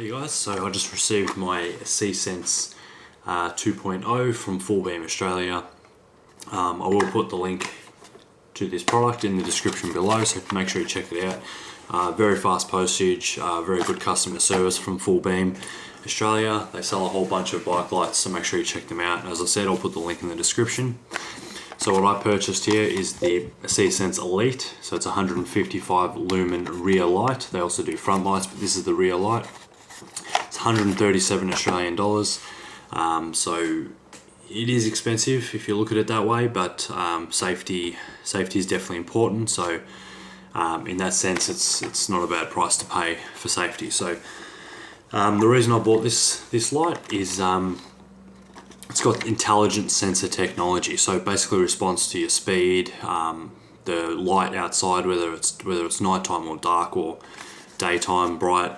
Hey guys, so I just received my See.Sense 2.0 from Fullbeam Australia. I will put the link to this product in the description below, so make sure you check it out. Very fast postage, very good customer service from Fullbeam Australia. They sell a whole bunch of bike lights, so make sure you check them out. As I said, I'll put the link in the description. So what I purchased here is the See.Sense Elite. So it's 155 lumen rear light. They also do front lights, but this is the rear light. It's 137 Australian dollars. So it is expensive if you look at it that way, but safety is definitely important. So in that sense, it's not a bad price to pay for safety. So the reason I bought this light is it's got intelligent sensor technology, so it basically responds to your speed, the light outside, whether it's nighttime or dark or daytime bright.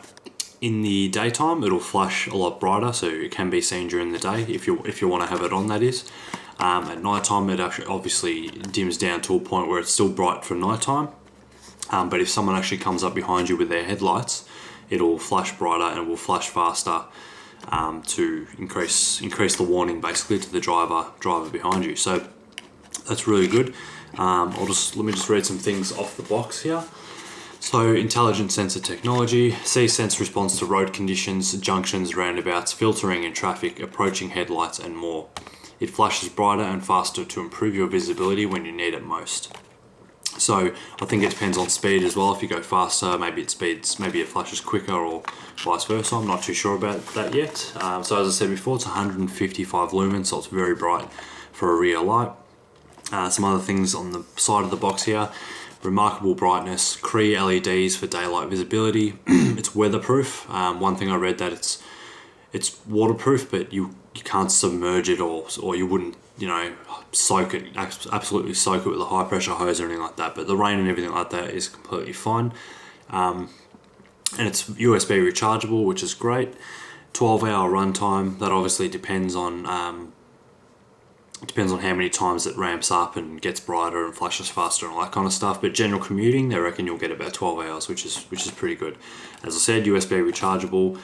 In the daytime, it'll flash a lot brighter, so it can be seen during the day if you want to have it on. That is, at nighttime it actually obviously dims down to a point where it's still bright for nighttime. But if someone actually comes up behind you with their headlights, it'll flash brighter and it will flash faster. To increase the warning basically to the driver behind you. So that's really good. Let me just read some things off the box here. So intelligent sensor technology. See.Sense responds to road conditions, junctions, roundabouts, filtering in traffic, approaching headlights and more. It flashes brighter and faster to improve your visibility when you need it most. So I think it depends on speed as well. If you go faster, maybe it flashes quicker, or vice versa. I'm not too sure about that yet. So as I said before, it's 155 lumens, so it's very bright for a rear light. Some other things on the side of the box here: remarkable brightness, Cree LEDs for daylight visibility. It's weatherproof. One thing I read that it's waterproof, but you can't submerge it or you wouldn't, soak it, absolutely soak it with a high pressure hose or anything like that. But the rain and everything like that is completely fine. And it's USB rechargeable, which is great. 12-hour runtime. That obviously depends on how many times it ramps up and gets brighter and flashes faster and all that kind of stuff. But general commuting, they reckon you'll get about 12 hours, which is pretty good. As I said, USB rechargeable.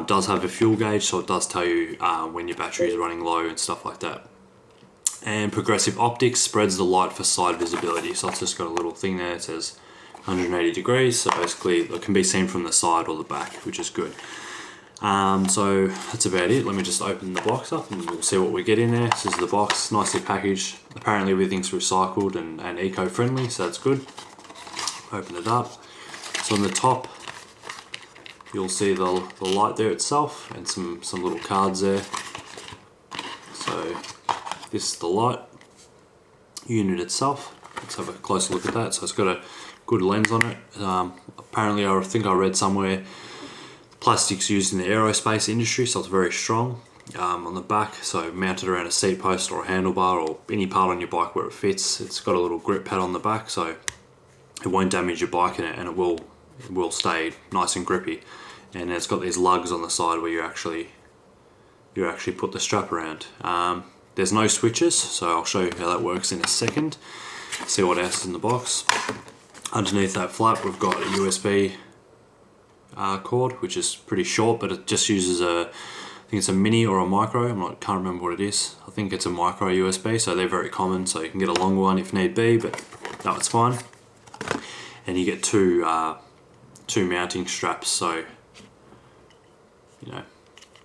Does have a fuel gauge, so it does tell you when your battery is running low and stuff like that. And progressive optics spreads the light for side visibility. So it's just got a little thing there that says 180 degrees. So basically it can be seen from the side or the back, which is good. So that's about it. Let me just open the box up and we'll see what we get in there. This is the box, nicely packaged. Apparently everything's recycled and eco-friendly, so that's good. Open it up. So on the top, you'll see the light there itself and some little cards there. So this is the light unit itself. Let's have a closer look at that. So it's got a good lens on it. Apparently I think I read somewhere plastics used in the aerospace industry, so it's very strong. On the back, so mounted around a seat post or a handlebar or any part on your bike where it fits. It's got a little grip pad on the back, so it won't damage your bike and it will stay nice and grippy. And it's got these lugs on the side where you actually put the strap around. There's no switches, so I'll show you how that works in a second. See what else is in the box. Underneath that flap, we've got a USB cord, which is pretty short, but it just uses I think it's a mini or a micro. Can't remember what it is. I think it's a micro USB, so they're very common. So you can get a longer one if need be, but no, it's fine. And you get two mounting straps, so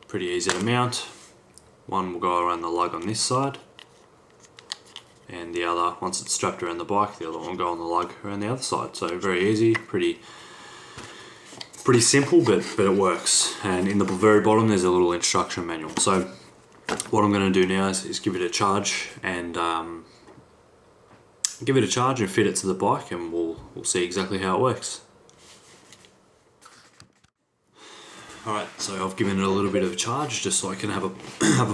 pretty easy to mount. One will go around the lug on this side, and the other, once it's strapped around the bike, the other one will go on the lug around the other side. So very easy, pretty simple, but it works. And in the very bottom there's a little instruction manual. So what I'm going to do now is give it a charge and fit it to the bike, and we'll see exactly how it works. Alright, so I've given it a little bit of a charge just so I can have a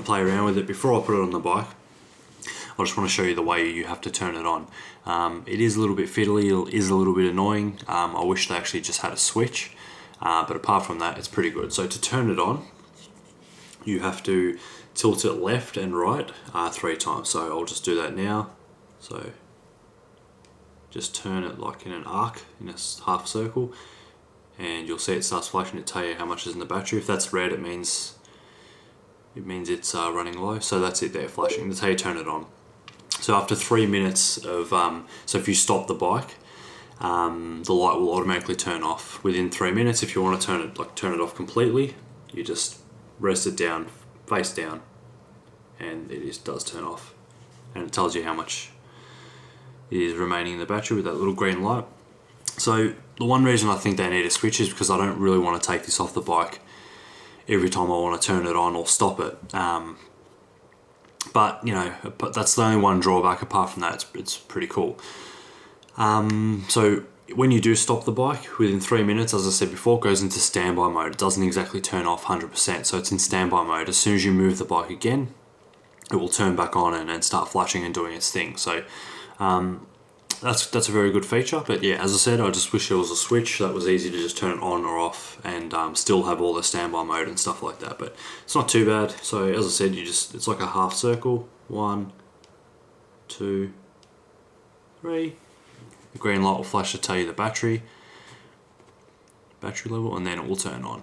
play around with it before I put it on the bike. I just want to show you the way you have to turn it on. It is a little bit fiddly, it is a little bit annoying. I wish they actually just had a switch, but apart from that, it's pretty good. So to turn it on, you have to tilt it left and right 3 times. So I'll just do that now. So just turn it like in an arc, in a half circle, and you'll see it starts flashing to tell you how much is in the battery. If that's red, it means it's running low. So that's it there, flashing. That's how you turn it on. So after 3 minutes of, so if you stop the bike, the light will automatically turn off within 3 minutes. If you want to turn it off completely, you just rest it down, face down, and it just does turn off. And it tells you how much is remaining in the battery with that little green light. So the one reason I think they need a switch is because I don't really want to take this off the bike every time I want to turn it on or stop it. But that's the only one drawback. Apart from that, it's pretty cool. So when you do stop the bike, within 3 minutes, as I said before, it goes into standby mode. It doesn't exactly turn off 100%, so it's in standby mode. As soon as you move the bike again, it will turn back on and start flashing and doing its thing. So that's a very good feature. But yeah, as I said, I just wish there was a switch that was easy to just turn it on or off and still have all the standby mode and stuff like that. But it's not too bad. So as I said, it's like a half circle. 1, 2, 3. The green light will flash to tell you the battery level, and then it will turn on.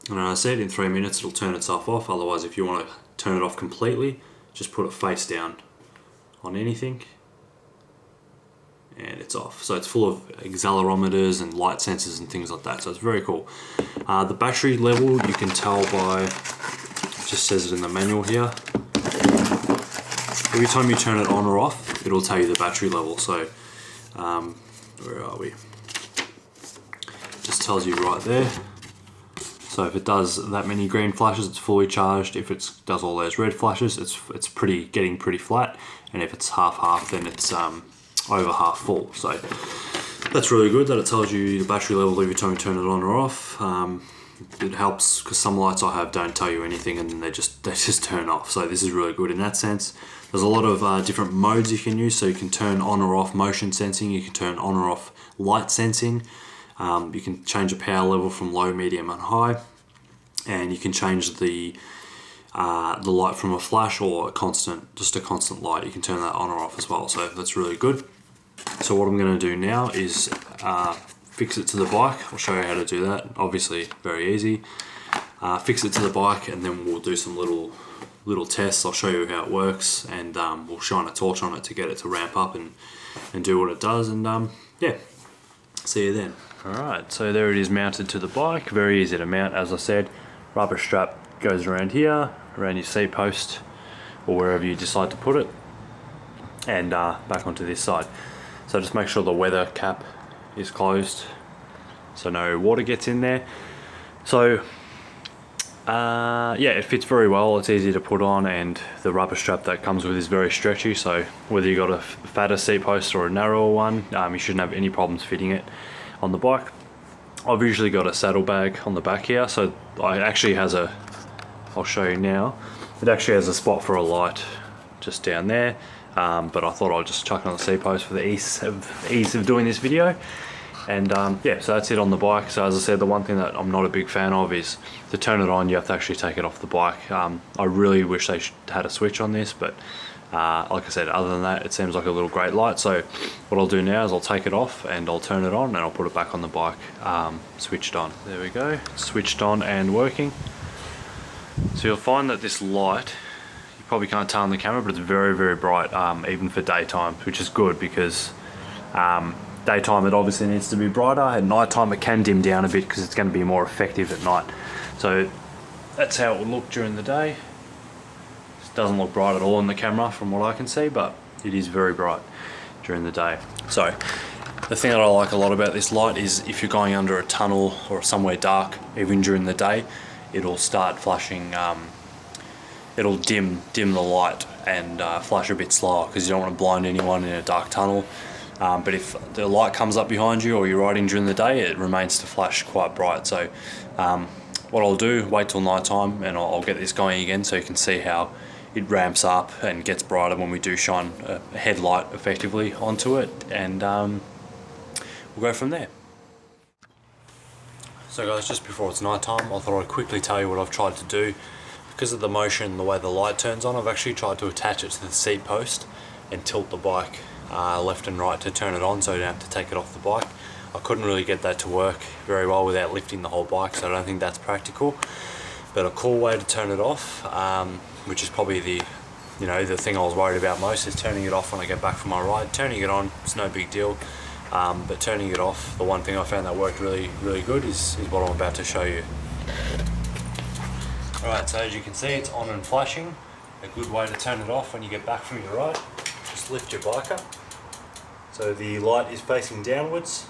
And as I said, in 3 minutes it'll turn itself off. Otherwise, if you want to turn it off completely, just put it face down on anything and it's off. So it's full of accelerometers and light sensors and things like that, so it's very cool. The battery level you can tell by, it just says it in the manual here. Every time you turn it on or off, it'll tell you the battery level. So where are we? Just tells you right there. So if it does that many green flashes, it's fully charged. If it does all those red flashes, it's getting pretty flat. And if it's half, then it's over half full. So that's really good that it tells you the battery level every time you turn it on or off. It helps because some lights I have don't tell you anything and then they just turn off. So this is really good in that sense. There's a lot of different modes you can use. So you can turn on or off motion sensing. You can turn on or off light sensing. You can change the power level from low, medium, and high, and you can change the light from a flash or just a constant light. You can turn that on or off as well. So that's really good. So what I'm going to do now is fix it to the bike. I'll show you how to do that. Obviously, very easy. Fix it to the bike, and then we'll do some little tests. I'll show you how it works, and we'll shine a torch on it to get it to ramp up and do what it does. And yeah, see you then. Alright, so there it is mounted to the bike. Very easy to mount, as I said. Rubber strap goes around here, around your seat post, or wherever you decide to put it, and back onto this side. So just make sure the weather cap is closed so no water gets in there. So yeah, it fits very well. It's easy to put on, and the rubber strap that comes with is very stretchy, so whether you got a fatter seat post or a narrower one, you shouldn't have any problems fitting it on the bike. I've usually got a saddlebag on the back here, so it actually has I'll show you now, it actually has a spot for a light just down there, but I thought I'd just chuck it on the seat post for the ease of doing this video. And yeah, so that's it on the bike. So as I said, the one thing that I'm not a big fan of is to turn it on, you have to actually take it off the bike. I really wish they had a switch on this, but like I said, other than that, it seems like a little great light. So what I'll do now is I'll take it off and I'll turn it on and I'll put it back on the bike, switched on. There we go, switched on and working. So you'll find that this light, you probably can't tell on the camera, but it's very, very bright, even for daytime, which is good because daytime it obviously needs to be brighter. At night time it can dim down a bit because it's going to be more effective at night. So that's how it will look during the day. It doesn't look bright at all in the camera from what I can see, but it is very bright during the day. So the thing that I like a lot about this light is if you're going under a tunnel or somewhere dark, even during the day, it'll start flashing, it'll dim the light and flash a bit slower because you don't want to blind anyone in a dark tunnel. But if the light comes up behind you or you're riding during the day, it remains to flash quite bright. So what I'll do, wait till night time and I'll get this going again so you can see how it ramps up and gets brighter when we do shine a headlight effectively onto it, and we'll go from there. So guys, just before it's night time, I thought I'd quickly tell you what I've tried to do. Because of the motion, the way the light turns on, I've actually tried to attach it to the seat post and tilt the bike left and right to turn it on so you don't have to take it off the bike. I couldn't really get that to work very well without lifting the whole bike, so I don't think that's practical. But a cool way to turn it off, which is probably the thing I was worried about most, is turning it off when I get back from my ride. Turning it on, it's no big deal, but turning it off, the one thing I found that worked really good is what I'm about to show you. Alright, so as you can see, it's on and flashing. A good way to turn it off when you get back from your ride, just lift your bike up so the light is facing downwards,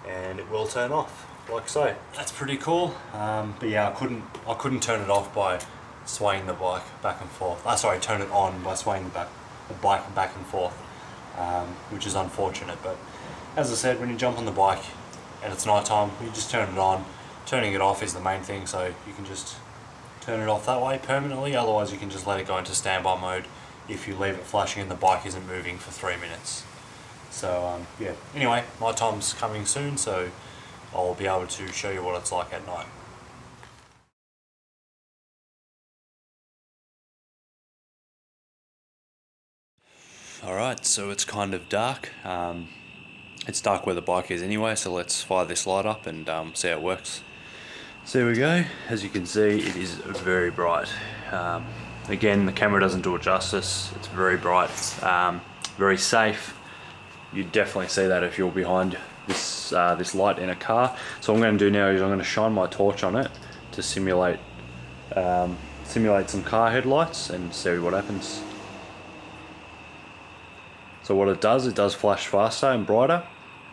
and it will turn off like so. That's pretty cool. But yeah, I couldn't turn it off by swaying the bike back and forth. Sorry, turn it on by swaying the bike back and forth, which is unfortunate. But as I said, when you jump on the bike and it's night time, you just turn it on. Turning it off is the main thing, so you can just turn it off that way permanently. Otherwise, you can just let it go into standby mode if you leave it flashing and the bike isn't moving for 3 minutes. So yeah, anyway, night time's coming soon, so I'll be able to show you what it's like at night. Alright, so it's kind of dark. It's dark where the bike is anyway, so let's fire this light up and see how it works. So there we go. As you can see, it is very bright. Again, the camera doesn't do it justice. It's very bright, very safe. You definitely see that if you're behind this light in a car. So what I'm going to do now is I'm going to shine my torch on it to simulate some car headlights and see what happens. So what it does flash faster and brighter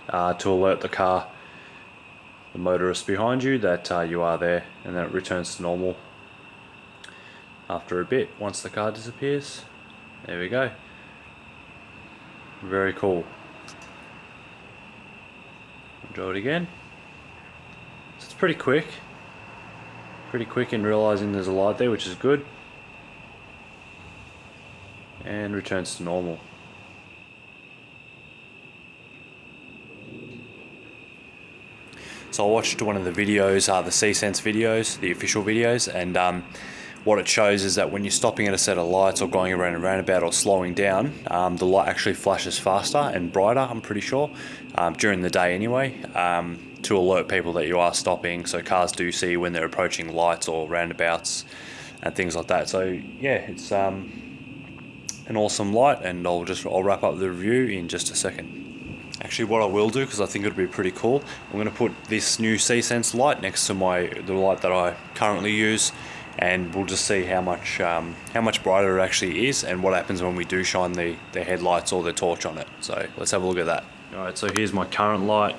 to alert the motorist behind you that you are there, and then it returns to normal after a bit once the car disappears. There we go. Very cool. Draw it again. So it's pretty quick in realizing there's a light there, which is good, and returns to normal. So I watched one of the videos, the See.Sense videos, the official videos, and what it shows is that when you're stopping at a set of lights or going around a roundabout or slowing down, the light actually flashes faster and brighter, I'm pretty sure, during the day anyway, to alert people that you are stopping, so cars do see when they're approaching lights or roundabouts and things like that. So yeah, it's an awesome light, and I'll wrap up the review in just a second. Actually, what I will do, because I think it'll be pretty cool, I'm going to put this new See.Sense light next to the light that I currently use, and we'll just see how much brighter it actually is, and what happens when we do shine the headlights or the torch on it. So let's have a look at that. Alright, so here's my current light.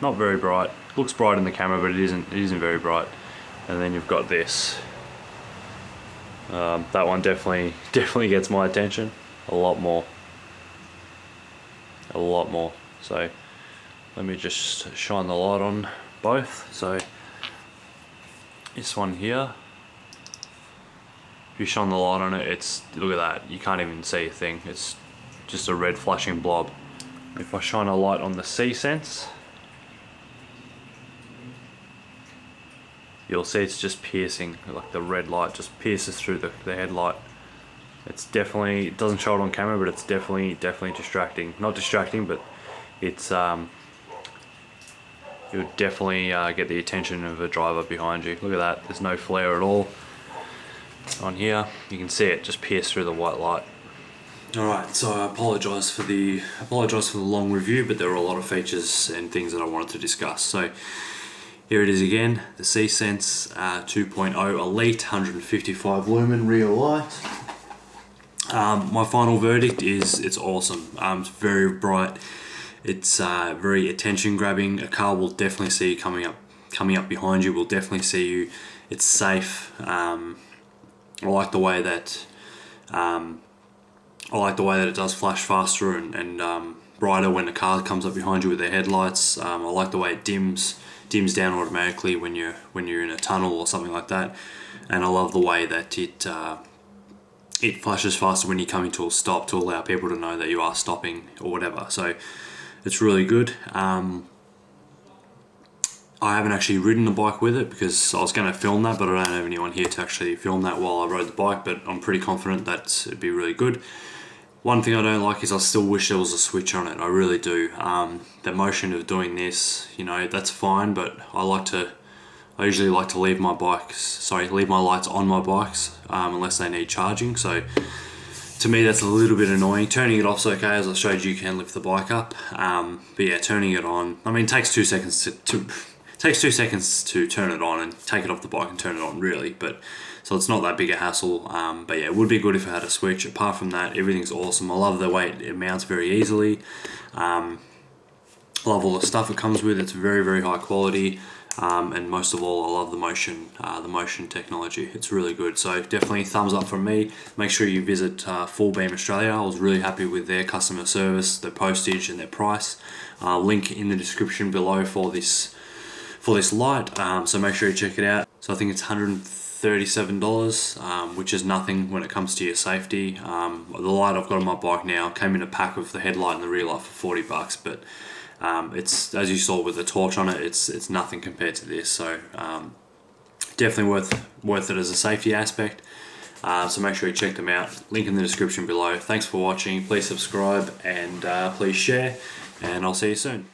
Not very bright. Looks bright in the camera, but it isn't very bright. And then you've got this. That one definitely gets my attention a lot more. So let me just shine the light on both. So this one here, if you shine the light on it, look at that, you can't even see a thing. It's just a red flashing blob. If I shine a light on the See.Sense, you'll see it's just piercing, like the red light just pierces through the headlight. It doesn't show it on camera, but it's definitely distracting. Not distracting, but it's you would definitely get the attention of a driver behind you. Look at that, there's no flare at all on here. You can see it just pierce through the white light. Alright, so I apologise for the long review, but there were a lot of features and things that I wanted to discuss. So here it is again, the See.Sense 2.0 Elite 155 lumen rear light. My final verdict is it's awesome. It's very bright. It's very attention grabbing. A car will definitely see you coming up behind you. Will definitely see you. It's safe. I like the way that it does flash faster and brighter when the car comes up behind you with their headlights. I like the way it dims down automatically when you're in a tunnel or something like that. And I love the way that it flashes faster when you come into a stop to allow people to know that you are stopping or whatever. So it's really good. I haven't actually ridden the bike with it because I was going to film that, but I don't have anyone here to actually film that while I rode the bike, but I'm pretty confident that it'd be really good. One thing I don't like is I still wish there was a switch on it. I really do. The motion of doing this, you know, that's fine, but I usually like to leave my lights on my bikes unless they need charging. So to me, that's a little bit annoying. Turning it off's okay, as I showed you can lift the bike up. But yeah, turning it on, I mean, it takes 2 seconds to turn it on and take it off the bike and turn it on, really. But so it's not that big a hassle. But yeah, it would be good if I had a switch. Apart from that, everything's awesome. I love the way it mounts very easily. Love all the stuff it comes with. It's very, very high quality. And most of all, I love the motion technology. It's really good. So definitely thumbs up from me. Make sure you visit Full Beam Australia. I was really happy with their customer service, their postage, and their price. Link in the description below for this light. So make sure you check it out. So I think it's $137, which is nothing when it comes to your safety. The light I've got on my bike now came in a pack with the headlight and the rear light for $40, but it's, as you saw with the torch on it, it's nothing compared to this. So definitely worth it as a safety aspect. So make sure you check them out. Link in the description below. Thanks for watching. Please subscribe and please share, and I'll see you soon.